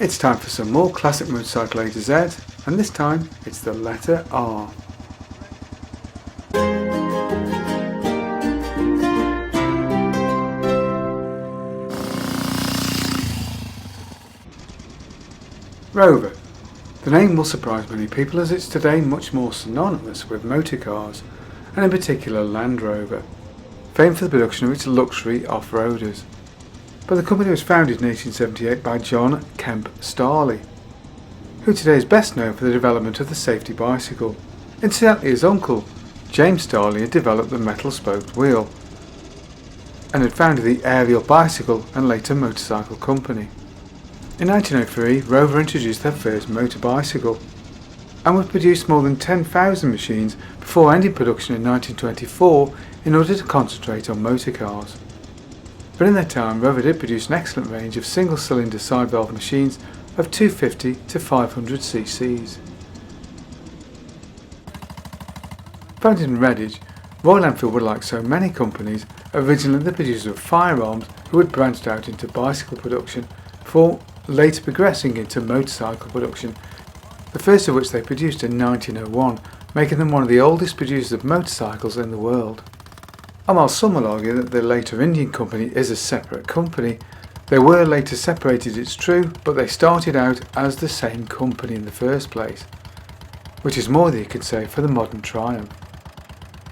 It's time for some more classic motorcycle A to Z, and this time it's the letter R. Rover. The name will surprise many people as it's today much more synonymous with motor cars, and in particular Land Rover, famed for the production of its luxury off-roaders. But the company was founded in 1878 by John Kemp Starley, who today is best known for the development of the safety bicycle. Incidentally, his uncle, James Starley, had developed the metal-spoked wheel and had founded the aerial bicycle and later motorcycle company. In 1903, Rover introduced their first motor bicycle and would produce more than 10,000 machines before ending production in 1924 in order to concentrate on motor cars. But in their time, Rover did produce an excellent range of single-cylinder side valve machines of 250 to 500 cc's. Founded in Redditch, Royal Enfield were, like so many companies, originally the producer of firearms who had branched out into bicycle production before later progressing into motorcycle production, the first of which they produced in 1901, making them one of the oldest producers of motorcycles in the world. And while some will argue that the later Indian company is a separate company, they were later separated, it's true, but they started out as the same company in the first place, which is more than you could say for the modern Triumph.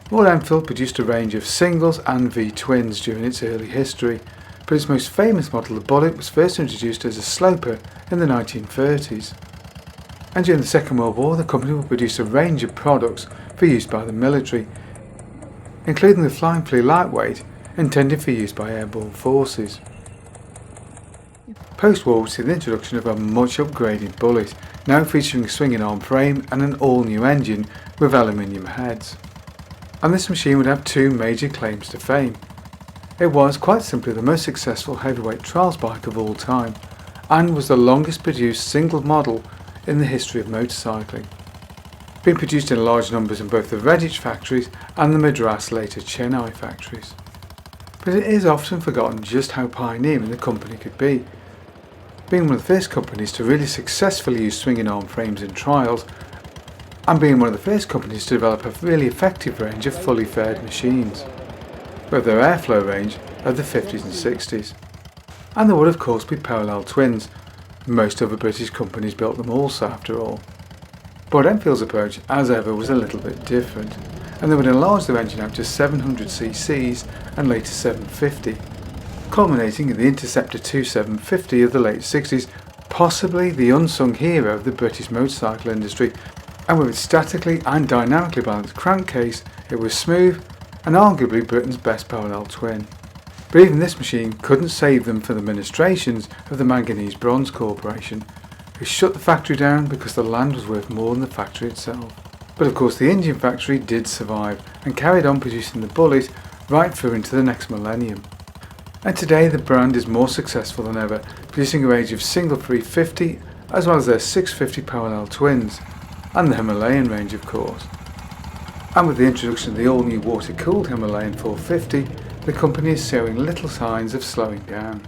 Royal Enfield produced a range of singles and V-twins during its early history, but its most famous model, the Bullet, was first introduced as a sloper in the 1930s. And during the Second World War, the company would produce a range of products for use by the military, including the Flying Flea Lightweight, intended for use by airborne forces. Post-war would see the introduction of a much upgraded Bullet, now featuring a swinging arm frame and an all-new engine with aluminium heads. And this machine would have two major claims to fame. It was, quite simply, the most successful heavyweight trials bike of all time, and was the longest produced single model in the history of motorcycling, being produced in large numbers in both the Redditch factories and the Madras, later Chennai factories. But it is often forgotten just how pioneering the company could be, being one of the first companies to really successfully use swinging arm frames in trials, and being one of the first companies to develop a really effective range of fully faired machines, with their airflow range of the 50s and 60s. And there would of course be parallel twins. Most other British companies built them also, after all. But Enfield's approach, as ever, was a little bit different, and they would enlarge their engine out to 700 cc's and later 750, culminating in the Interceptor 2750 of the late 60s, possibly the unsung hero of the British motorcycle industry, and with its statically and dynamically balanced crankcase, it was smooth and arguably Britain's best parallel twin. But even this machine couldn't save them from the ministrations of the Manganese Bronze Corporation, who shut the factory down because the land was worth more than the factory itself. But of course the Indian factory did survive and carried on producing the Bullet right through into the next millennium. And today the brand is more successful than ever, producing a range of single 350 as well as their 650 parallel twins, and the Himalayan range of course. And with the introduction of the all-new water-cooled Himalayan 450, the company is showing little signs of slowing down.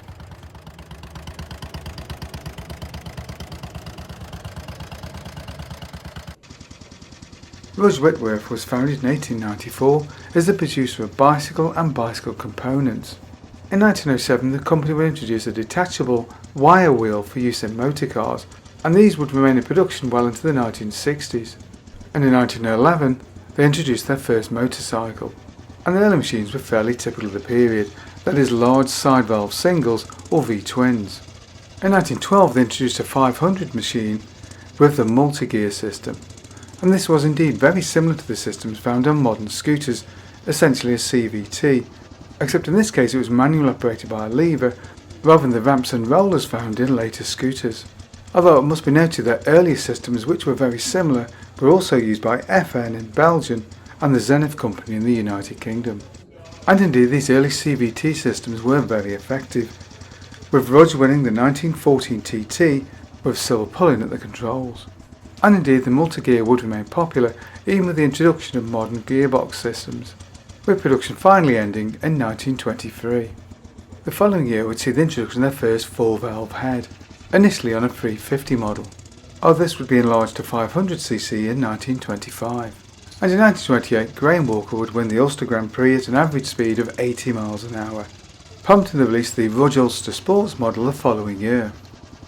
Rudge Whitworth was founded in 1894 as the producer of bicycle and bicycle components. In 1907, the company would introduce a detachable wire wheel for use in motor cars, and these would remain in production well into the 1960s. And in 1911, they introduced their first motorcycle, and the early machines were fairly typical of the period, that is, large side valve singles or V-twins. In 1912 they introduced a 500 machine with the multi-gear system, and this was indeed very similar to the systems found on modern scooters, essentially a CVT, except in this case it was manual operated by a lever rather than the ramps and rollers found in later scooters. Although it must be noted that earlier systems which were very similar were also used by FN in Belgium and the Zenith company in the United Kingdom. And indeed these early CVT systems were very effective, with Rudge winning the 1914 TT with Silver Pulling at the controls. And indeed the multi-gear would remain popular even with the introduction of modern gearbox systems, with production finally ending in 1923. The following year would see the introduction of their first 4-valve head, initially on a 350 model. This would be enlarged to 500cc in 1925. And in 1928, Graham Walker would win the Ulster Grand Prix at an average speed of 80 miles an hour, prompting the release of the Rudge Ulster Sports model the following year.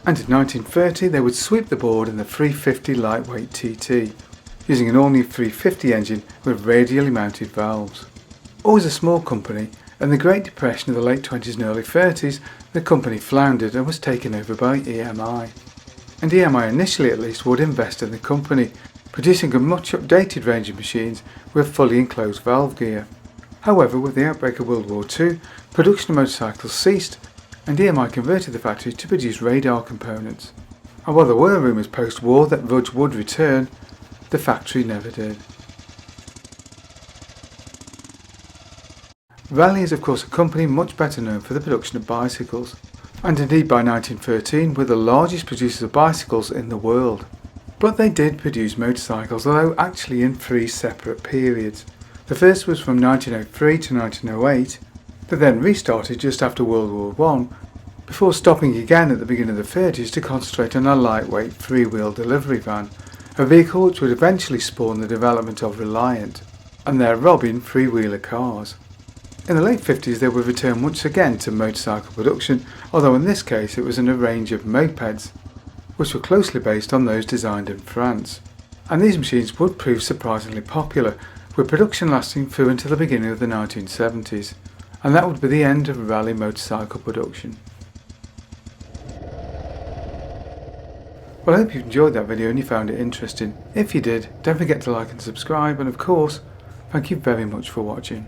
And in 1930, they would sweep the board in the 350 lightweight TT, using an all-new 350 engine with radially mounted valves. Always a small company, in the Great Depression of the late 20s and early 30s, the company floundered and was taken over by EMI. And EMI initially at least would invest in the company, producing a much updated range of machines with fully enclosed valve gear. However, with the outbreak of World War II, production of motorcycles ceased, and EMI converted the factory to produce radar components. And while there were rumours post-war that Rudge would return, the factory never did. Raleigh is of course a company much better known for the production of bicycles, and indeed by 1913 were the largest producers of bicycles in the world. But they did produce motorcycles, although actually in 3 separate periods. The first was from 1903 to 1908, but then restarted just after World War I, before stopping again at the beginning of the 30s to concentrate on a lightweight 3-wheel delivery van, a vehicle which would eventually spawn the development of Reliant, and their Robin 3-wheeler cars. In the late 50s they would return once again to motorcycle production, although in this case it was in a range of mopeds, which were closely based on those designed in France. And these machines would prove surprisingly popular, with production lasting through until the beginning of the 1970s, and that would be the end of Raleigh motorcycle production. Well, I hope you enjoyed that video and you found it interesting. If you did, don't forget to like and subscribe, and of course, thank you very much for watching.